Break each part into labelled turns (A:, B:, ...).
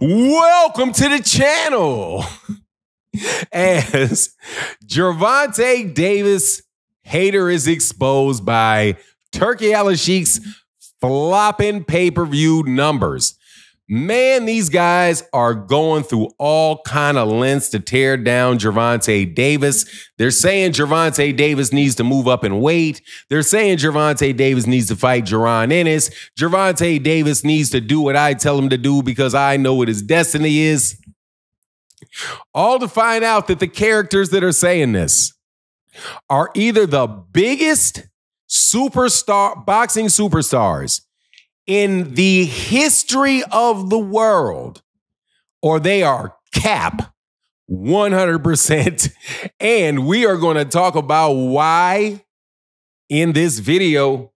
A: Welcome to the channel. As Gervonta Davis hater is exposed by Turkey ALALSHIEK's flopping pay-per-view numbers. Man, these guys are going through all kind of lengths to tear down Gervonta Davis. They're saying Gervonta Davis needs to move up in weight. They're saying Gervonta Davis needs to fight Jaron Ennis. Gervonta Davis needs to do what I tell him to do because I know what his destiny is. All to find out that the characters that are saying this are either the biggest boxing superstars in the history of the world, or they are cap 100%. And we are going to talk about why in this video.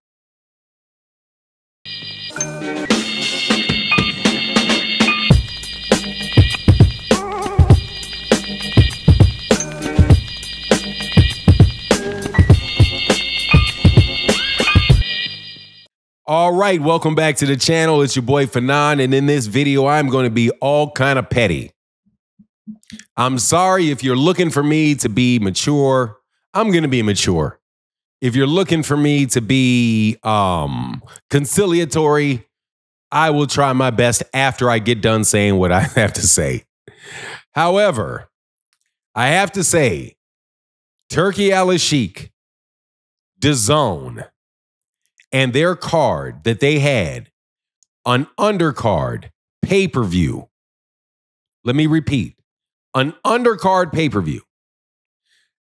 A: All right, welcome back to the channel. It's your boy Fanon, and in this video, I'm going to be all kind of petty. I'm sorry if you're looking for me to be mature. I'm going to be mature. If you're looking for me to be conciliatory, I will try my best after I get done saying what I have to say. However, I have to say, Turkey ALALSHIEK, DAZN, and their card that they had, an undercard pay-per-view. Let me repeat, an undercard pay-per-view.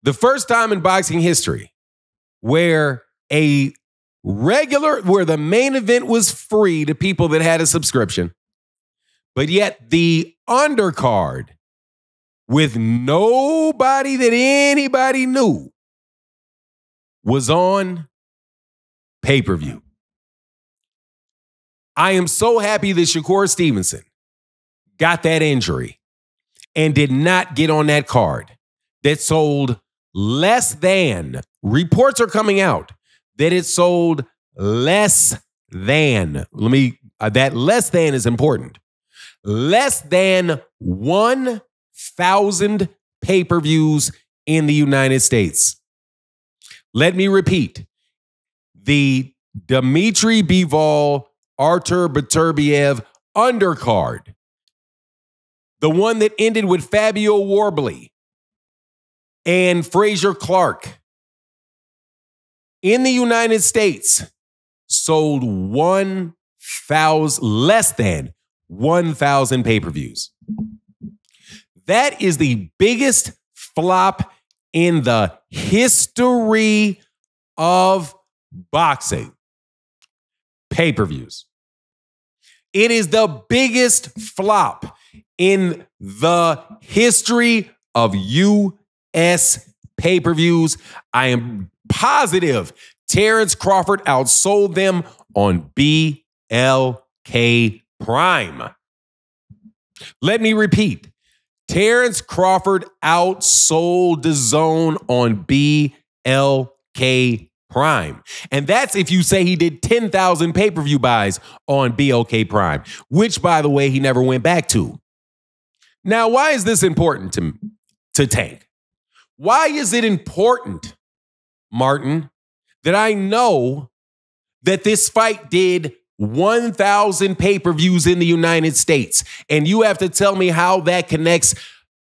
A: The first time in boxing history where the main event was free to people that had a subscription, but yet the undercard with nobody that anybody knew was on pay-per-view. I am so happy that Shakur Stevenson got that injury and did not get on that card that sold less than, reports are coming out that it sold less than, that less than is important, less than 1,000 pay-per-views in the United States. Let me repeat. The Dmitry Bivol, Artur Beterbiev undercard, the one that ended with Fabio Warbley and Frazier Clark in the United States, sold less than 1,000 pay-per-views. That is the biggest flop in the history of boxing pay-per-views. It is the biggest flop in the history of U.S. pay-per-views. I am positive Terrence Crawford outsold them on BLK Prime. Let me repeat. Terrence Crawford outsold DAZN on BLK Prime. And that's if you say he did 10,000 pay-per-view buys on BLK Prime, which, by the way, he never went back to. Now, why is this important to Tank? Why is it important, Martin, that I know that this fight did 1,000 pay-per-views in the United States? And you have to tell me how that connects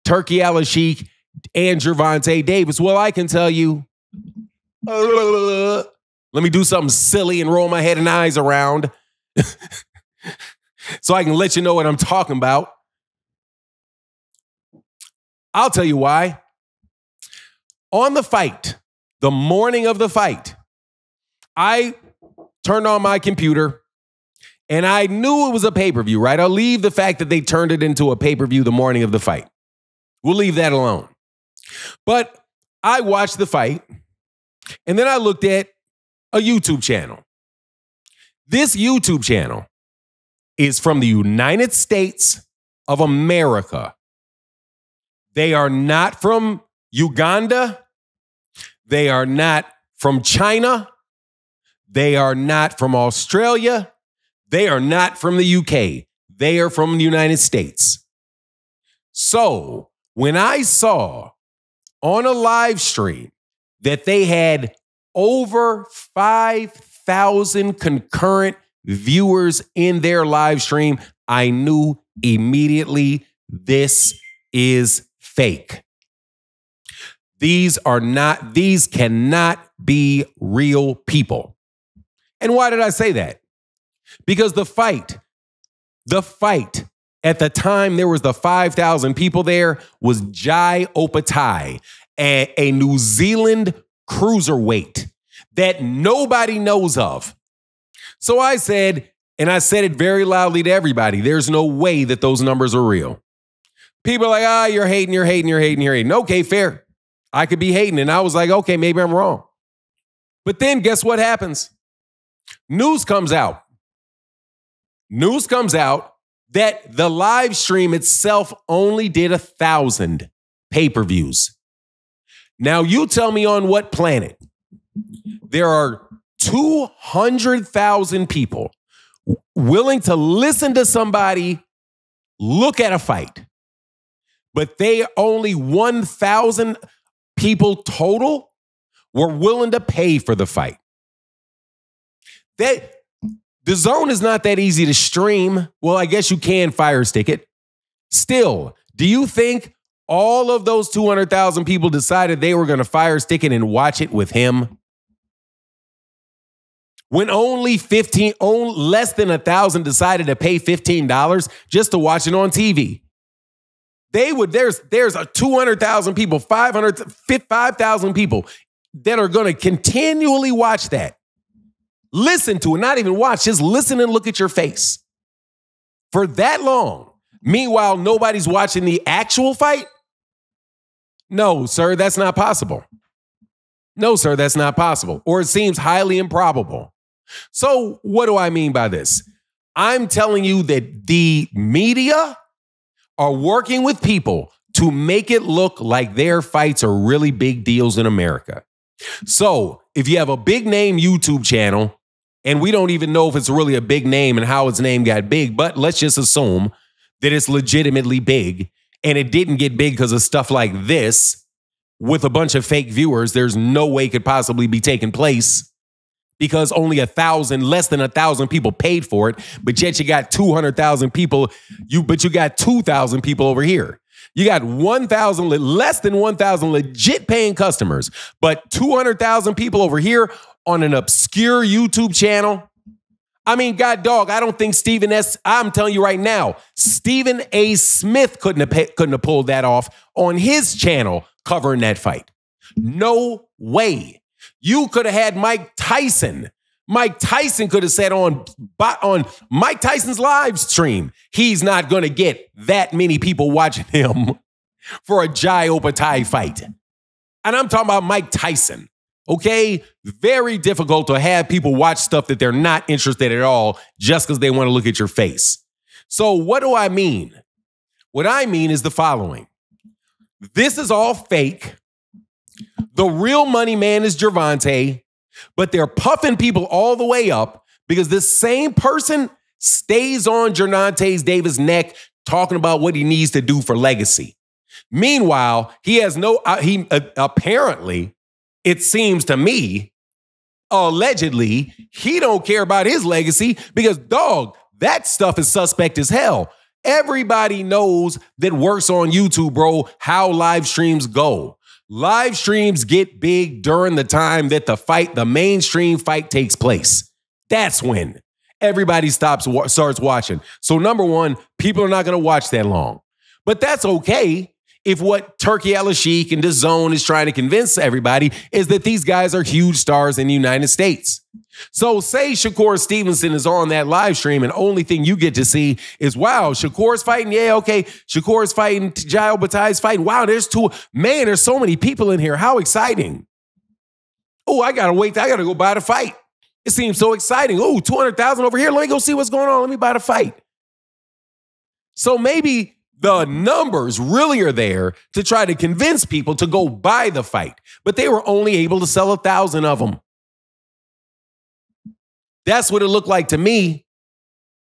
A: Turkey ALALSHIEK and Gervonta Davis. Well, I can tell you. Let me do something silly and roll my head and eyes around so I can let you know what I'm talking about. I'll tell you why. On the fight, the morning of the fight, I turned on my computer and I knew it was a pay-per-view, right? I'll leave the fact that they turned it into a pay-per-view the morning of the fight. We'll leave that alone. But I watched the fight. And then I looked at a YouTube channel. This YouTube channel is from the United States of America. They are not from Uganda. They are not from China. They are not from Australia. They are not from the UK. they are from the United States. So when I saw on a live stream that they had over 5,000 concurrent viewers in their live stream, I knew immediately this is fake. These cannot be real people. And why did I say that? Because the fight at the time there was the 5,000 people there was Jai Opatai, a New Zealand cruiserweight that nobody knows of. So I said, and I said it very loudly to everybody, there's no way that those numbers are real. People are like, you're hating. Okay, fair. I could be hating. And I was like, okay, maybe I'm wrong. But then guess what happens? News comes out that the live stream itself only did 1,000 pay-per-views. Now you tell me on what planet there are 200,000 people willing to listen to somebody look at a fight, but they only 1,000 people total were willing to pay for the fight. The Zone is not that easy to stream. Well, I guess you can Fire Stick it. Still, do you think all of those 200,000 people decided they were going to Fire Stick it and watch it with him? When only less than 1,000 decided to pay $15 just to watch it on TV. There's a 200,000 people, 5,000 people that are going to continually watch that. Listen to it, not even watch, just listen and look at your face for that long. Meanwhile, nobody's watching the actual fight. No, sir, that's not possible. No, sir, that's not possible. Or it seems highly improbable. So what do I mean by this? I'm telling you that the media are working with people to make it look like their fights are really big deals in America. So if you have a big name YouTube channel, and we don't even know if it's really a big name and how its name got big, but let's just assume that it's legitimately big, and it didn't get big because of stuff like this with a bunch of fake viewers. There's no way it could possibly be taking place because only less than 1,000 people paid for it, but yet you got 200,000 people, but you got 2,000 people over here. You got less than 1,000 legit paying customers, but 200,000 people over here on an obscure YouTube channel. I mean, God dog, I don't think I'm telling you right now, Stephen A. Smith couldn't have pulled that off on his channel covering that fight. No way. You could have had Mike Tyson. Mike Tyson could have said on Mike Tyson's live stream, he's not going to get that many people watching him for a Jai Opatai fight. And I'm talking about Mike Tyson. Okay? Very difficult to have people watch stuff that they're not interested at all just because they want to look at your face. So what do I mean? What I mean is the following. This is all fake. The real money man is Gervonta, but they're puffing people all the way up because this same person stays on Gervonta Davis' neck talking about what he needs to do for legacy. Meanwhile, he has apparently, it seems to me, allegedly, he don't care about his legacy because, dog, that stuff is suspect as hell. Everybody knows that works on YouTube, bro, how live streams go. Live streams get big during the time that the mainstream fight takes place. That's when everybody starts watching. So number one, people are not going to watch that long. But that's okay if what TURKI ALALSHIEK and DAZN is trying to convince everybody is that these guys are huge stars in the United States. So say Shakur Stevenson is on that live stream and only thing you get to see is, wow, Shakur's fighting. Yeah, okay. Shakur's fighting. Jai Opatai's fighting. Wow, there's so many people in here. How exciting. Oh, I got to wait. I got to go buy the fight. It seems so exciting. Oh, 200,000 over here. Let me go see what's going on. Let me buy the fight. So maybe the numbers really are there to try to convince people to go buy the fight, but they were only able to sell 1,000 of them. That's what it looked like to me.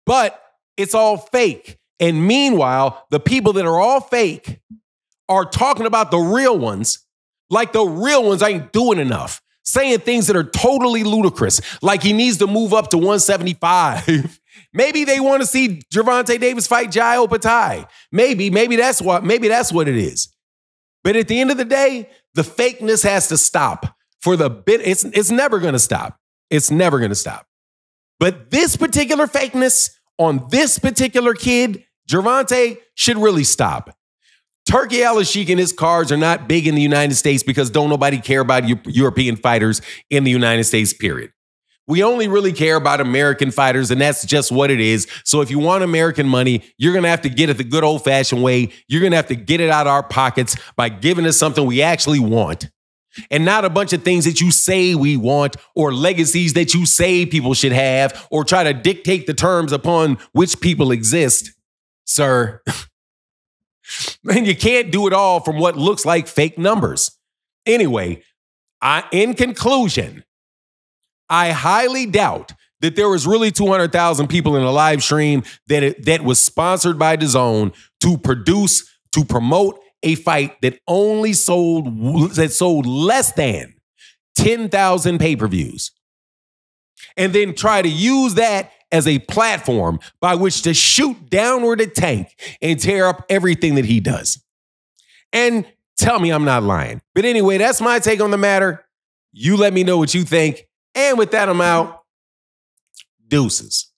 A: But It's all fake. And meanwhile, the people that are all fake are talking about the real ones like the real ones ain't doing enough, saying things that are totally ludicrous, like he needs to move up to 175. Maybe they want to see Gervonta Davis fight Jai Opetaia. Maybe that's what it is. But at the end of the day, the fakeness has to stop. For the bit, it's never going to stop. It's never going to stop. But this particular fakeness on this particular kid, Gervonta, should really stop. Turkey ALALSHIEK and his cards are not big in the United States because don't nobody care about European fighters in the United States, period. We only really care about American fighters, and that's just what it is. So if you want American money, you're going to have to get it the good old-fashioned way. You're going to have to get it out of our pockets by giving us something we actually want, and not a bunch of things that you say we want or legacies that you say people should have or try to dictate the terms upon which people exist, sir. And you can't do it all from what looks like fake numbers. Anyway, in conclusion, I highly doubt that there was really 200,000 people in a live stream that was sponsored by DAZN to promote a fight that sold less than 10,000 pay-per-views, and then try to use that as a platform by which to shoot downward at Tank and tear up everything that he does. And tell me I'm not lying. But anyway, that's my take on the matter. You let me know what you think. And with that, I'm out. Deuces.